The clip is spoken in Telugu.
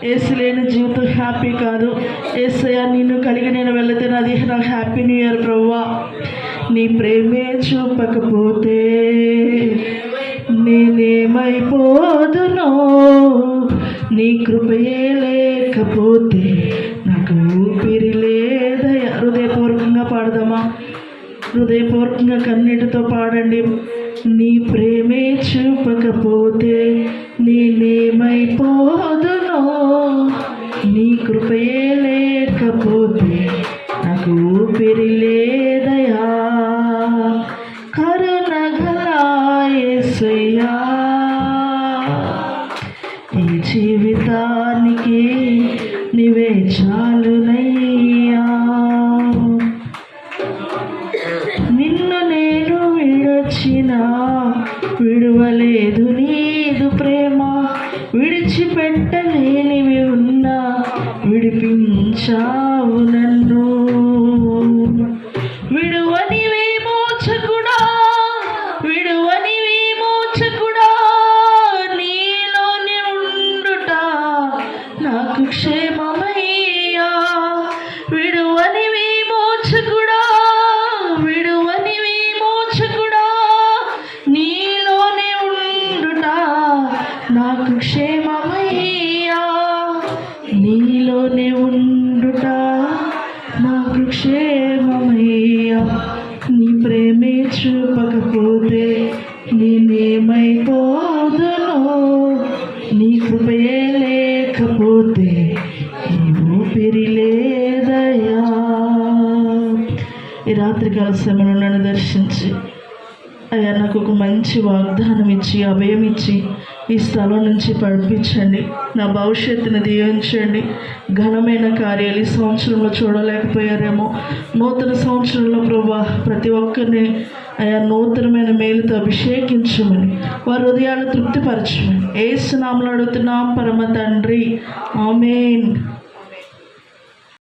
ఏసు లేని జీవితం హ్యాపీ కాదు. ఏసయ్య నిన్ను కలిగి నేను వెళితే అది నాకు హ్యాపీ న్యూ ఇయర్ ప్రభువా. నీ ప్రేమే చూపకపోతే నేనేమైపోదునో, నీ కృపయే లేకపోతే నాకు ఊపిరి లేదయ్యా. హృదయపూర్వకంగా పాడదామా? హృదయపూర్వకంగా కన్నీటితో పాడండి. నీ ప్రేమే చూపకపోతే నేనేమైపోదునో, నీ కృపయే లేకపోతే నాకు ఊపిరి లేదయా. కరుణగల యేసయ్యా, ఈ జీవితానికి నీవే చాలునయ్యా. నిన్ను నేను విడచిన విడువలేదు నీదు ప్రేమ, విడిచిపెట్టలేనివి ఉన్నా విడిపించావు నన్ను. విడువని విమోచకుడా, విడువని విమోచకుడా, నీలోనే ఉండుట నాకు క్షేమమయ్యా. విడువని విమోచకుడా, విడువని విమోచకుడా, నీలోనే ఉండుట నాకు క్షేమమయ్యా. నీలోనే ఉండుట నాకు క్షేమమయ్యా. నీ ప్రేమే చూపకపోతే నేనేమైపోదునో, నీ కృపయే లేకపోతే ఈ ఊపిరి లేదయా. ఈ రాత్రికాల సమయంలో నన్ను దర్శించి అయ్యా నాకు ఒక మంచి వాగ్దానం ఇచ్చి అభయం ఇచ్చి ఈ స్థలం నుంచి పంపించండి. నా భవిష్యత్తుని దీవించండి. ఘనమైన కార్యాలు ఈ సంవత్సరంలో చూడలేకపోయారేమో. నూతన సంవత్సరంలో ప్రభువా ప్రతి ఒక్కరిని అయా నూతనమైన మేలుతో అభిషేకించమని, వారి హృదయాలు తృప్తిపరచమని యేసు నామములో అడుగుతున్నాం పరమ తండ్రి, ఆమేన్.